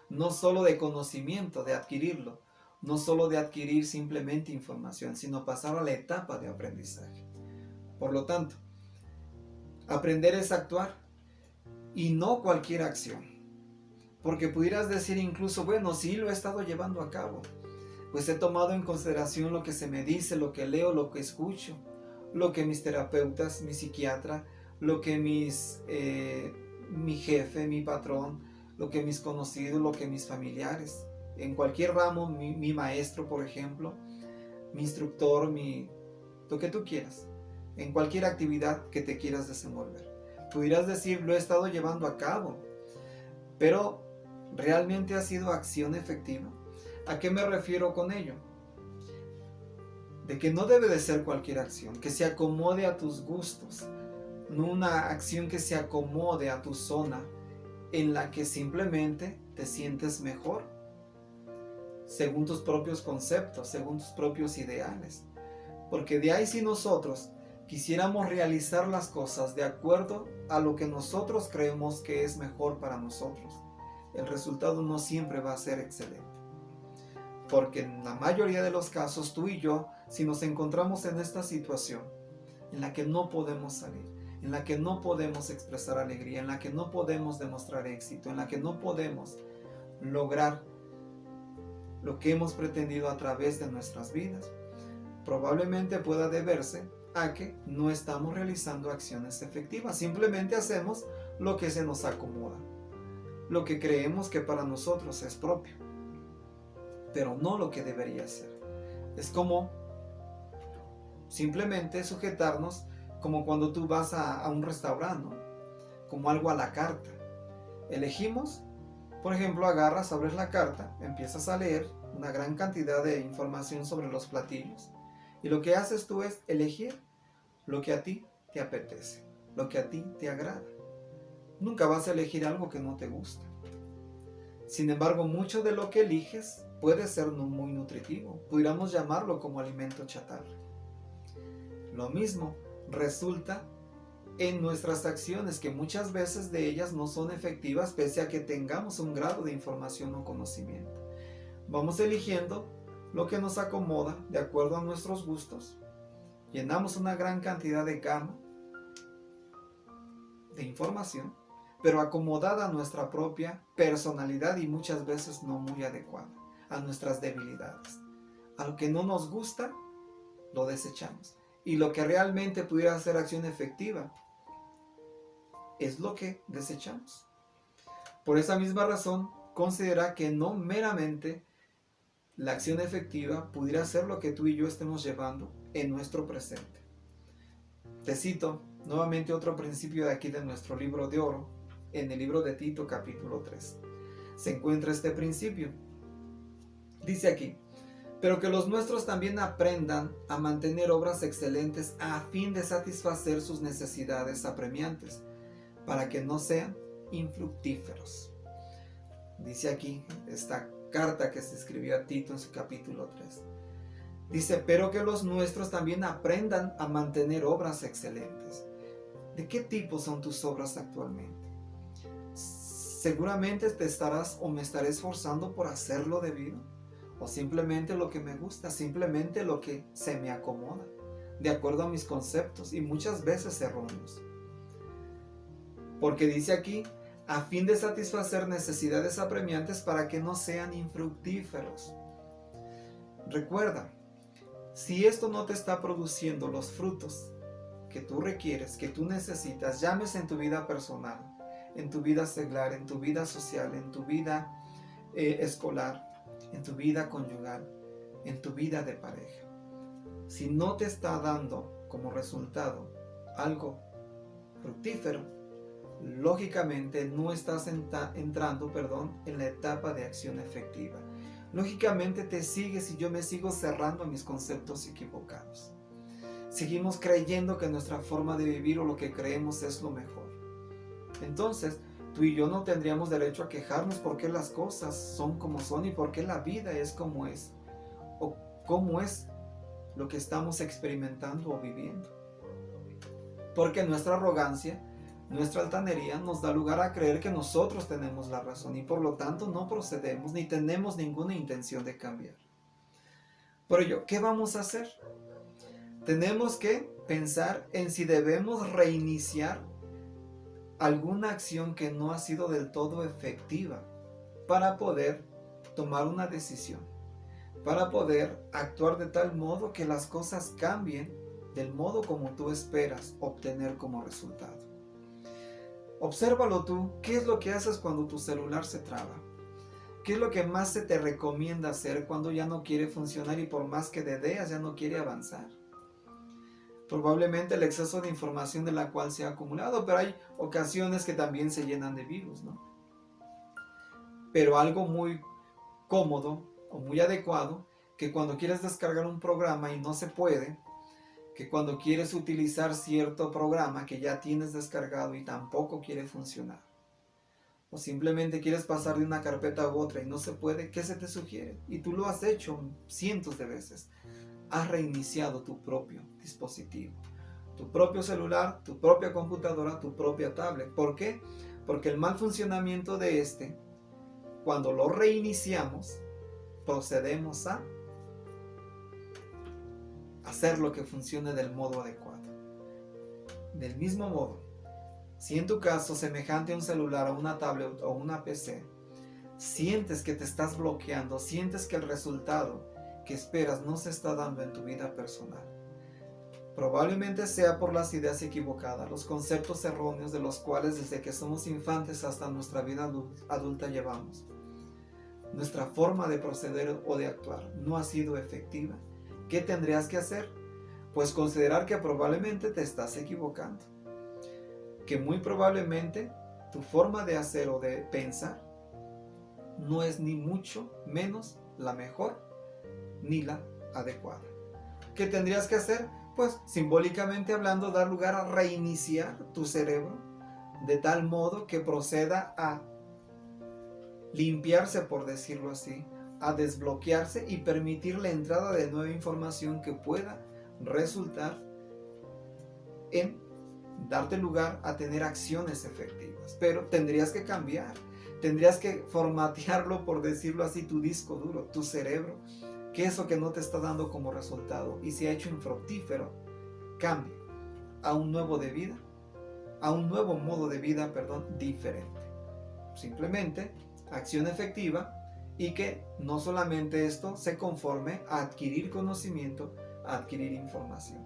no solo de conocimiento, de adquirirlo, no solo de adquirir simplemente información, sino pasar a la etapa de aprendizaje. Por lo tanto, aprender es actuar. Y no cualquier acción. Porque pudieras decir incluso, bueno, sí lo he estado llevando a cabo. Pues he tomado en consideración lo que se me dice, lo que leo, lo que escucho, lo que mis terapeutas, mi psiquiatra, lo que mi jefe, mi patrón, lo que mis conocidos, lo que mis familiares. En cualquier ramo, mi maestro, por ejemplo, mi instructor, lo que tú quieras. En cualquier actividad que te quieras desenvolver. Pudieras decir, lo he estado llevando a cabo, pero ¿realmente ha sido acción efectiva? ¿A qué me refiero con ello? De que no debe de ser cualquier acción, que se acomode a tus gustos, no una acción que se acomode a tu zona en la que simplemente te sientes mejor, según tus propios conceptos, según tus propios ideales. Porque de ahí si nosotros quisiéramos realizar las cosas de acuerdo a lo que nosotros creemos que es mejor para nosotros, el resultado no siempre va a ser excelente. Porque en la mayoría de los casos, tú y yo, si nos encontramos en esta situación en la que no podemos salir, en la que no podemos expresar alegría, en la que no podemos demostrar éxito, en la que no podemos lograr lo que hemos pretendido a través de nuestras vidas, probablemente pueda deberse a que no estamos realizando acciones efectivas. Simplemente hacemos lo que se nos acomoda, lo que creemos que para nosotros es propio, pero no lo que debería ser. Es como simplemente sujetarnos como cuando tú vas a un restaurante, ¿no? Como algo a la carta. Elegimos, por ejemplo, agarras, abres la carta, empiezas a leer una gran cantidad de información sobre los platillos y lo que haces tú es elegir lo que a ti te apetece, lo que a ti te agrada. Nunca vas a elegir algo que no te gusta. Sin embargo, mucho de lo que eliges puede ser no muy nutritivo. Pudiéramos llamarlo como alimento chatarra. Lo mismo resulta en nuestras acciones, que muchas veces de ellas no son efectivas pese a que tengamos un grado de información o conocimiento. Vamos eligiendo lo que nos acomoda de acuerdo a nuestros gustos. Llenamos una gran cantidad de gama de información, pero acomodada a nuestra propia personalidad y muchas veces no muy adecuada a nuestras debilidades. A lo que no nos gusta, lo desechamos. Y lo que realmente pudiera ser acción efectiva es lo que desechamos. Por esa misma razón, considera que no meramente la acción efectiva pudiera ser lo que tú y yo estemos llevando en nuestro presente. Te cito nuevamente otro principio de aquí de nuestro libro de oro, en el libro de Tito capítulo 3. Se encuentra este principio. Dice aquí: pero que los nuestros también aprendan a mantener obras excelentes a fin de satisfacer sus necesidades apremiantes, para que no sean infructíferos. Dice aquí esta carta que se escribió a Tito en su capítulo 3. Dice, pero que los nuestros también aprendan a mantener obras excelentes. ¿De qué tipo son tus obras actualmente? Seguramente te estarás o me estaré esforzando por hacer lo debido, o simplemente lo que me gusta, simplemente lo que se me acomoda, de acuerdo a mis conceptos y muchas veces erróneos. Porque dice aquí, a fin de satisfacer necesidades apremiantes para que no sean infructíferos. Recuerda, si esto no te está produciendo los frutos que tú requieres, que tú necesitas, llámese en tu vida personal, en tu vida seglar, en tu vida social, en tu vida escolar, en tu vida conyugal, en tu vida de pareja. Si no te está dando como resultado algo fructífero, lógicamente no estás entrando en la etapa de acción efectiva. Lógicamente te sigues y yo me sigo cerrando a mis conceptos equivocados. Seguimos creyendo que nuestra forma de vivir o lo que creemos es lo mejor. Entonces, tú y yo no tendríamos derecho a quejarnos por qué las cosas son como son y por qué la vida es como es, o cómo es lo que estamos experimentando o viviendo. Porque nuestra arrogancia, nuestra altanería nos da lugar a creer que nosotros tenemos la razón y por lo tanto no procedemos ni tenemos ninguna intención de cambiar. Por ello, ¿qué vamos a hacer? Tenemos que pensar en si debemos reiniciar alguna acción que no ha sido del todo efectiva para poder tomar una decisión, para poder actuar de tal modo que las cosas cambien del modo como tú esperas obtener como resultado. Obsérvalo tú, ¿qué es lo que haces cuando tu celular se traba? ¿Qué es lo que más se te recomienda hacer cuando ya no quiere funcionar y por más que dedeas ya no quiere avanzar? Probablemente el exceso de información de la cual se ha acumulado, pero hay ocasiones que también se llenan de virus, ¿no? Pero algo muy cómodo o muy adecuado, que cuando quieres descargar un programa y no se puede, que cuando quieres utilizar cierto programa que ya tienes descargado y tampoco quiere funcionar, o simplemente quieres pasar de una carpeta a otra y no se puede, ¿qué se te sugiere? Y tú lo has hecho cientos de veces. has reiniciado tu propio dispositivo, tu propio celular, tu propia computadora, tu propia tablet. ¿Por qué? Porque el mal funcionamiento de cuando lo reiniciamos, procedemos a hacer lo que funcione del modo adecuado. Del mismo modo, si en tu caso, semejante a un celular, a una tablet o una PC, sientes que te estás bloqueando, sientes que el resultado que esperas no se está dando en tu vida personal, probablemente sea por las ideas equivocadas, los conceptos erróneos de los cuales desde que somos infantes hasta nuestra vida adulta llevamos. Nuestra forma de proceder o de actuar no ha sido efectiva. ¿Qué tendrías que hacer? Pues considerar que probablemente te estás equivocando, que muy probablemente tu forma de hacer o de pensar no es ni mucho menos la mejor ni la adecuada. ¿Qué tendrías que hacer? Pues simbólicamente hablando, dar lugar a reiniciar tu cerebro de tal modo que proceda a limpiarse, por decirlo así, a desbloquearse y permitir la entrada de nueva información que pueda resultar en darte lugar a tener acciones efectivas. Pero tendrías que cambiar, tendrías que formatearlo, por decirlo así, tu disco duro, tu cerebro, que eso que no te está dando como resultado y se ha hecho infructífero, cambie a un nuevo de vida, a un nuevo modo de vida, diferente. Simplemente acción efectiva, y que no solamente esto se conforme a adquirir conocimiento, a adquirir información.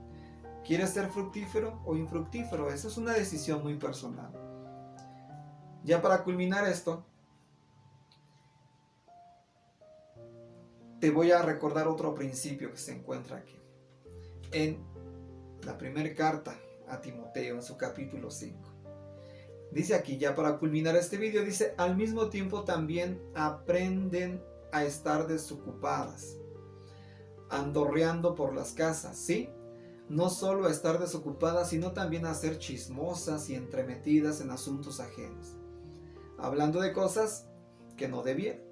¿Quieres ser fructífero o infructífero? Esa es una decisión muy personal. Ya para culminar esto, te voy a recordar otro principio que se encuentra aquí. En la primera carta a Timoteo, en su capítulo 5. Dice aquí, ya para culminar este video, dice: al mismo tiempo también aprenden a estar desocupadas, andorreando por las casas, ¿sí? No solo a estar desocupadas, sino también a ser chismosas y entremetidas en asuntos ajenos, hablando de cosas que no debieran.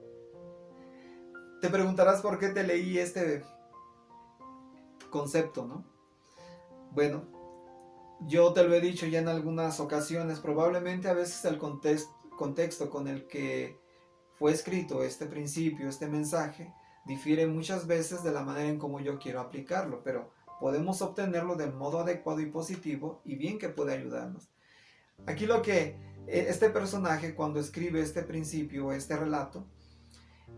Te preguntarás por qué te leí este concepto, ¿no? Bueno, yo te lo he dicho ya en algunas ocasiones, probablemente a veces el contexto con el que fue escrito este principio, este mensaje, difiere muchas veces de la manera en cómo yo quiero aplicarlo, pero podemos obtenerlo del modo adecuado y positivo, y bien que puede ayudarnos. Aquí lo que este personaje, cuando escribe este principio, este relato,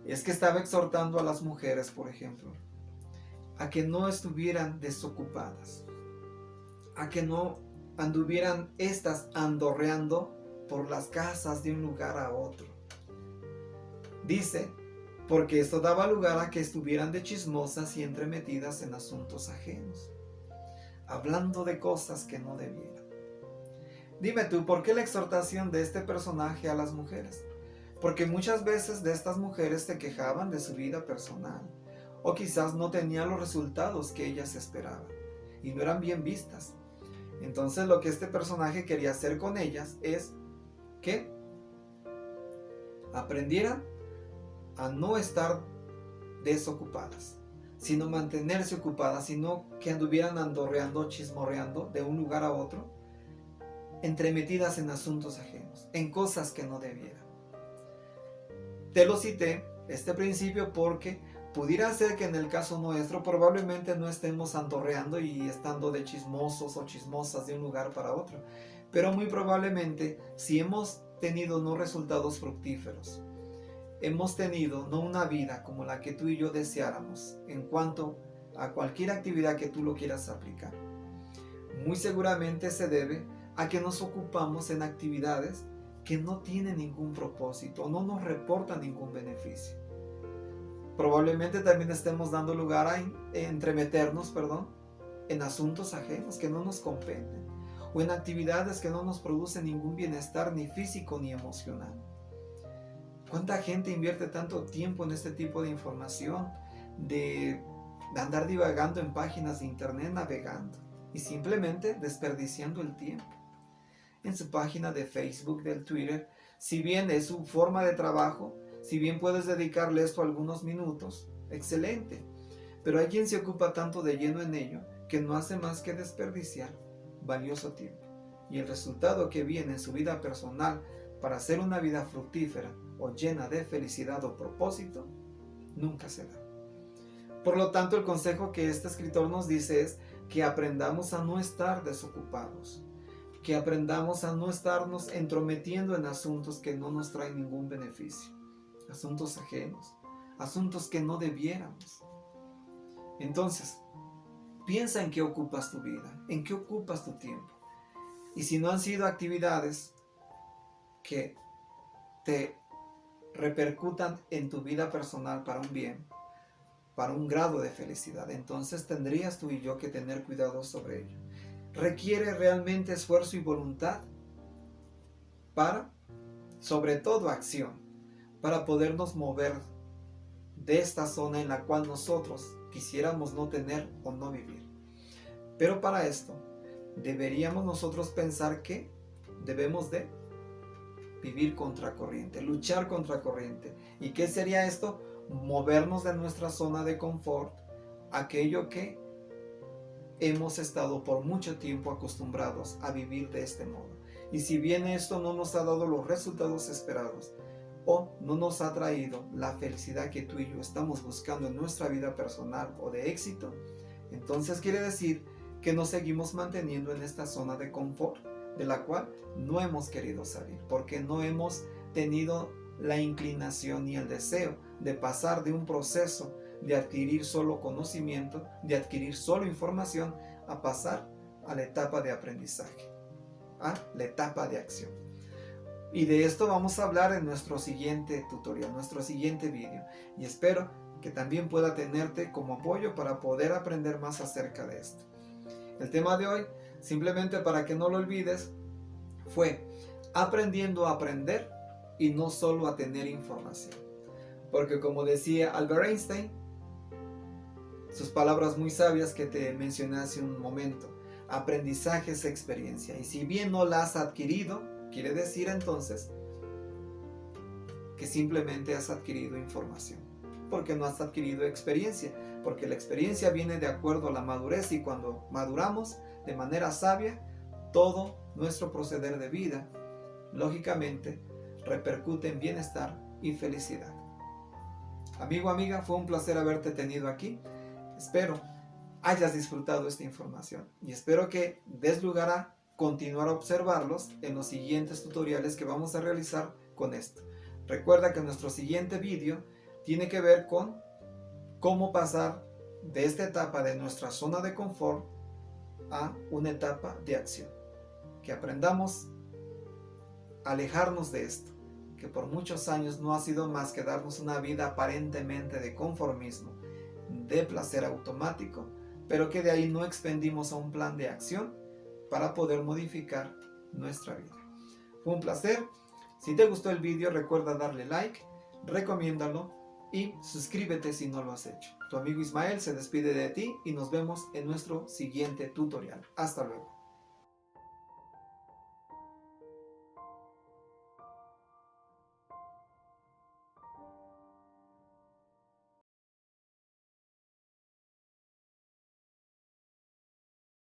es que estaba exhortando a las mujeres, por ejemplo, a que no estuvieran desocupadas, a que no anduvieran estas andorreando por las casas de un lugar a otro. Dice, porque esto daba lugar a que estuvieran de chismosas y entremetidas en asuntos ajenos, hablando de cosas que no debieran. Dime tú, ¿por qué la exhortación de este personaje a las mujeres? Porque muchas veces de estas mujeres se quejaban de su vida personal, o quizás no tenían los resultados que ellas esperaban, y no eran bien vistas. Entonces lo que este personaje quería hacer con ellas es que aprendieran a no estar desocupadas, sino mantenerse ocupadas, sino que anduvieran andorreando, chismorreando de un lugar a otro, entremetidas en asuntos ajenos, en cosas que no debieran. Te lo cité, este principio, porque pudiera ser que en el caso nuestro probablemente no estemos andorreando y estando de chismosos o chismosas de un lugar para otro, pero muy probablemente si hemos tenido no resultados fructíferos, hemos tenido no una vida como la que tú y yo deseáramos en cuanto a cualquier actividad que tú lo quieras aplicar, muy seguramente se debe a que nos ocupamos en actividades que no tienen ningún propósito o no nos reportan ningún beneficio. Probablemente también estemos dando lugar a entremeternos, en asuntos ajenos que no nos competen, o en actividades que no nos producen ningún bienestar ni físico ni emocional. ¿Cuánta gente invierte tanto tiempo en este tipo de información, de andar divagando en páginas de internet, navegando y simplemente desperdiciando el tiempo? En su página de Facebook, del Twitter, si bien es su forma de trabajo, si bien puedes dedicarle esto algunos minutos, excelente, pero hay quien se ocupa tanto de lleno en ello que no hace más que desperdiciar valioso tiempo. Y el resultado que viene en su vida personal para hacer una vida fructífera o llena de felicidad o propósito, nunca se da. Por lo tanto, el consejo que este escritor nos dice es que aprendamos a no estar desocupados, que aprendamos a no estarnos entrometiendo en asuntos que no nos traen ningún beneficio, asuntos ajenos, asuntos que no debiéramos. Entonces, piensa en qué ocupas tu vida, en qué ocupas tu tiempo. Y si no han sido actividades que te repercutan en tu vida personal para un bien, para un grado de felicidad, entonces tendrías tú y yo que tener cuidado sobre ello. Requiere realmente esfuerzo y voluntad para, sobre todo, acción, para podernos mover de esta zona en la cual nosotros quisiéramos no tener o no vivir. Pero para esto, deberíamos nosotros pensar que debemos de vivir contracorriente, luchar contracorriente. ¿Y qué sería esto? Movernos de nuestra zona de confort, aquello que hemos estado por mucho tiempo acostumbrados a vivir de este modo. Y si bien esto no nos ha dado los resultados esperados o no nos ha traído la felicidad que tú y yo estamos buscando en nuestra vida personal o de éxito, entonces quiere decir que nos seguimos manteniendo en esta zona de confort de la cual no hemos querido salir, porque no hemos tenido la inclinación ni el deseo de pasar de un proceso de adquirir solo conocimiento, de adquirir solo información, a pasar a la etapa de aprendizaje, a la etapa de acción. Y de esto vamos a hablar en nuestro siguiente tutorial, nuestro siguiente vídeo. Y espero que también pueda tenerte como apoyo para poder aprender más acerca de esto. El tema de hoy, simplemente para que no lo olvides, fue aprendiendo a aprender y no solo a tener información. Porque como decía Albert Einstein, sus palabras muy sabias que te mencioné hace un momento, aprendizaje es experiencia. Y si bien no la has adquirido, quiere decir entonces que simplemente has adquirido información, porque no has adquirido experiencia, porque la experiencia viene de acuerdo a la madurez, y cuando maduramos de manera sabia, todo nuestro proceder de vida, lógicamente, repercute en bienestar y felicidad. Amigo, amiga, fue un placer haberte tenido aquí. Espero hayas disfrutado esta información y espero que des lugar a continuar a observarlos en los siguientes tutoriales que vamos a realizar con esto. Recuerda que nuestro siguiente vídeo tiene que ver con cómo pasar de esta etapa de nuestra zona de confort a una etapa de acción. Que aprendamos a alejarnos de esto, que por muchos años no ha sido más que darnos una vida aparentemente de conformismo, de placer automático, pero que de ahí no expendimos a un plan de acción para poder modificar nuestra vida. Fue un placer. Si te gustó el vídeo, recuerda darle like, recomiéndalo y suscríbete si no lo has hecho. Tu amigo Ismael se despide de ti y nos vemos en nuestro siguiente tutorial. Hasta luego.